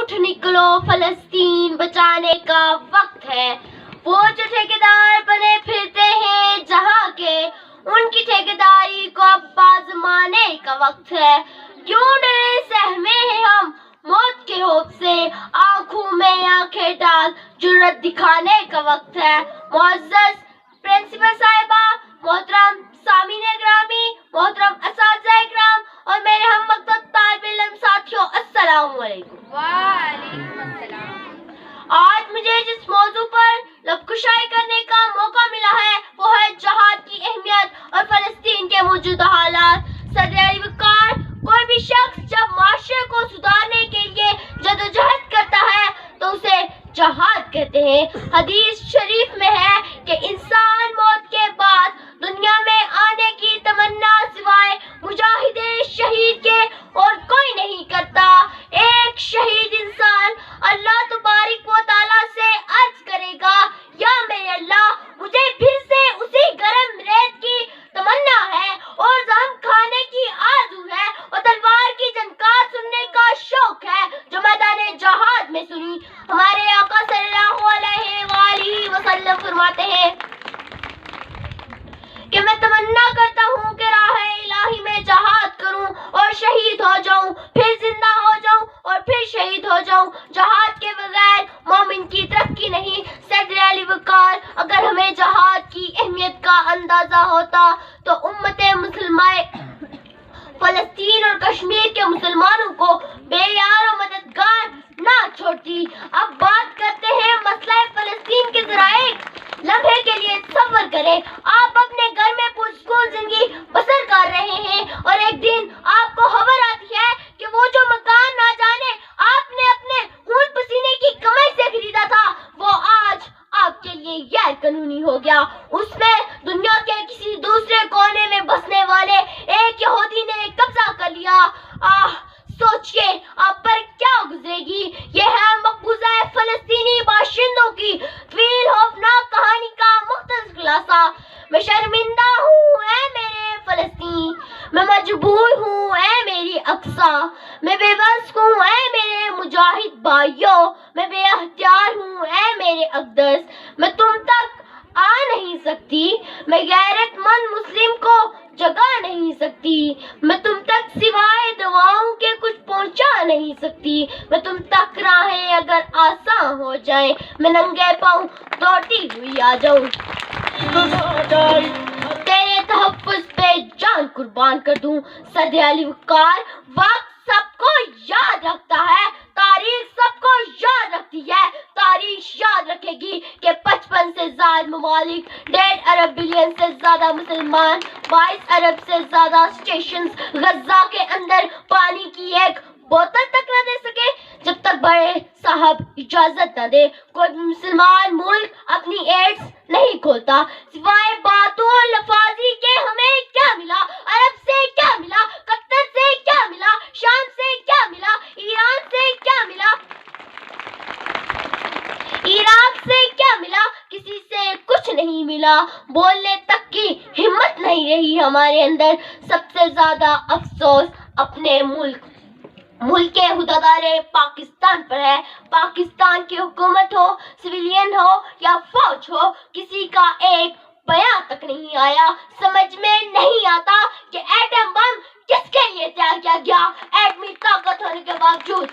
उठ निकलो, फलस्तीन बचाने का वक्त है। वो जो ठेकेदार बने फिरते हैं जहां के, उनकी ठेकेदारी को अब बाज़माने का वक्त है। क्यों डरे सहमे हैं हम मौत के खौफ से, आंखों में आंखें डाल जुर्रत दिखाने का वक्त है। मुअज़्ज़ज़ प्रिंसिपल साहिबा, मोहतरम सामीने ग्रामी, मोहतरम असातिज़ा इकराम और मेरे हम मकतब तालिब इल्म साथियों, अस्सलाम वालेकुम। वालेकुम अस्सलाम। आज मुझे जिस मौजू पर लबकुशाई करने का मौका मिला है वो है जहाद की अहमियत और फलस्तीन के मौजूदा हालात। सदर वकार, कोई भी शख्स जब माशरे को सुधारने के लिए जदोजहद करता है तो उसे जहाद कहते हैं। हदीस शरीफ में है कि इंसान मौत के बाद दुनिया में आने की तमन्ना सिवाय मुजाहिदे शहीद के और कोई नहीं करता। एक शहीद इंसान अल्लाह तबारिक व तआला से अर्ज करेगा, या मेरे अल्लाह, मुझे फिर से उसी गरम रेत की तमन्ना है और जहम खाने की आरज़ू है और तलवार की झनकार सुनने का शौक है जो मैदान जहाद में सुनी। हमारे आका सल्लल्लाहु अलैहि वसल्लम फरमाते हैं कि मैं तमन्ना करता हूँ कि राह इलाही में जहाद करूँ और शहीद हो जाऊँ, फिर जिंदा हो जाऊँ और फिर शहीद हो जाऊँ। जहाद के बगैर मोमिन की तरक्की नहीं। सदर अली वकार, अगर हमें जहाद की अहमियत का अंदाजा होता तो उम्मते मुसलमान फलस्तीन और कश्मीर के मुसलमानों को बेयार और मददगार ना छोड़ती। अब बात करते हैं मसला फलस्तीन के जरा एक लम्हे के लिए सब्र करें। आप अपने घर में पुरसुकून जिंदगी बसर कर रहे हैं और एक दिन आपको खबर आती है कि वो जो मकान ना जाने आपने अपने खून पसीने की कमाई से खरीदा था वो आज आपके लिए गैर कानूनी हो गया। उसमें दुनिया के किसी दूसरे कोने में बसने वाले एक यहूदी ने कब्जा कर लिया। सोचिए आप पर क्या गुजरेगी। ये है मकबूजा फलस्तीनी बाशिंदों की तवील खौफनाक कहानी का मुख्तसर खुलासा। मैं शर्मिंदा हूँ ऐ मेरे फलस्तीन, मैं मजबूर हूँ ऐ मेरी अक्सा, मैं बेबस हूँ ऐ मेरे मुजाहिद भाइयों, मैं बेअख्तियार हूँ ऐ मेरे अक़दस। मैं तुम तक आ नहीं सकती, मैं गैरतमंद मुस्लिम को जगा नहीं सकती, मैं तुम तक सिवाय दवाओं के कुछ पहुंचा नहीं सकती, मैं तुम तक राहें अगर आसान हो जाए, मैं नंगे पाँव दौड़ती हुई आ जाऊं। तेरे तहफ़्फ़ुज़ पे जान कुर्बान कर दूं। सदर अली वकार, वक्त सबको याद रखता है, तारीख सबको याद रखती है। तारीख याद रखेगी कि 55 से ज्यादा ममालिक, 1.5 अरब बिलियन से ज्यादा मुसलमान, 22 अरब से ज्यादा स्टेशंस गजा के अंदर पानी की एक बोतल तक न दे सके जब तक बड़े साहब इजाजत न दे। कोई मुसलमान मुल्क अपनी एड्स नहीं खोलता। सिवाय बातों और लफाजी के हमें क्या मिला? अरब से क्या मिला? कतर से क्या मिला? शाम से क्या मिला? ईरान से क्या मिला? इराक से क्या मिला? किसी से कुछ नहीं मिला। बोलने तक की हिम्मत नहीं रही हमारे अंदर। सबसे ज्यादा अफसोस अपने मुल्क के हुदादारे पाकिस्तान पर है। पाकिस्तान की हुकूमत हो, सिविलियन हो या फौज हो, किसी का एक बयान तक नहीं आया। समझ में नहीं आता कि एटम बम किसके लिए तैयार किया गया। एटमी ताकत होने के बावजूद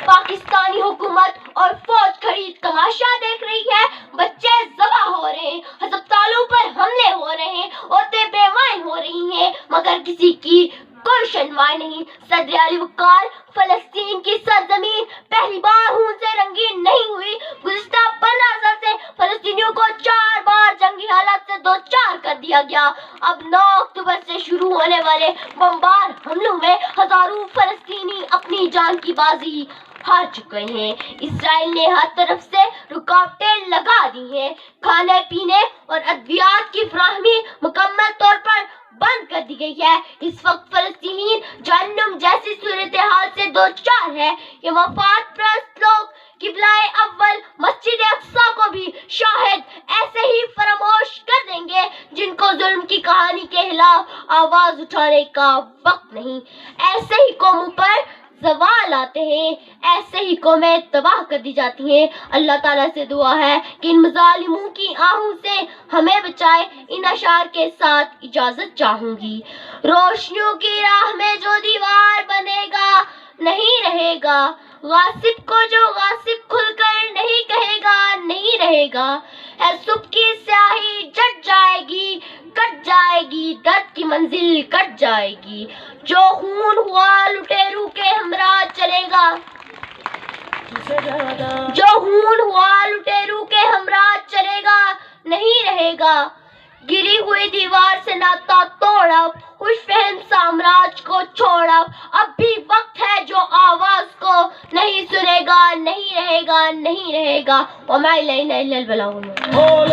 पाकिस्तानी हुकूमत और फौज खड़ी तमाशा देख रही है। बच्चे ज़बह हो रहे हैं, अस्पतालों पर हमले हो रहे हैं, औरतें बेवान हो रही हैं, मगर किसी की कोई शर्माई नहीं। सदर अली वकार, फलस्तीन की सरजमीन पहली बार खून से रंगीन नहीं हुई। गुज़िश्ता 15 साल से फलस्तीनियों को 4 बार जंगी हालात से दो चार कर दिया गया। अब 9 अक्टूबर से शुरू होने वाले बमबार हमलों में हजारों फलस्तीनी अपनी जान की बाजी हार चुके हैं। इसराइल ने हर तरफ से रुकावटें लगा दी हैं। खाने पीने और अद्वियात की फराहमी मुकम्मल तौर पर बंद कर दी गई है। इस वक्त फलस्तीन जहन्नुम जैसी सूरत हाल से दो चार है। ये वफात प्रस्त लोग किबलाए अव्वल मस्जिद अक्सा को भी शायद ऐसे ही फरामोश कर देंगे जिनको जुल्म की कहानी के खिलाफ आवाज उठाने का वक्त नहीं। ऐसे ही कौमों पर زوال آتے ہیں ایسے ہی قومیں تباہ کر دی جاتی ہیں۔ اللہ تعالیٰ سے دعا ہے کہ ان مظالموں کی آہوں سے ہمیں بچائے۔ ان اشعار کے ساتھ اجازت چاہوں گی۔ روشنیوں کی راہ میں جو دیوار بنے گا نہیں رہے گا، غاصب کو جو غاصب کھل کر نہیں کہے گا نہیں رہے گا، ہے صبح کی سیاہی جٹ جائے گی کٹ جائے گی، درد کی منزل کٹ جائے گی، جو خون ہوا لٹیروں کے ہمراہ چلے گا، جو خون ہوا لٹیروں کے ہمراہ چلے گا نہیں رہے گا، گری ہوئی دیوار سے ناتا توڑ، اب خوش فہم سامراج کو چھوڑ، اب بھی وقت ہے جو آواز کو نہیں سنے گا نہیں رہے گا نہیں رہے گا۔ وَمَا إِلَيْنَا إِلَّا الْبَلَاغُ الْمُبِينُ۔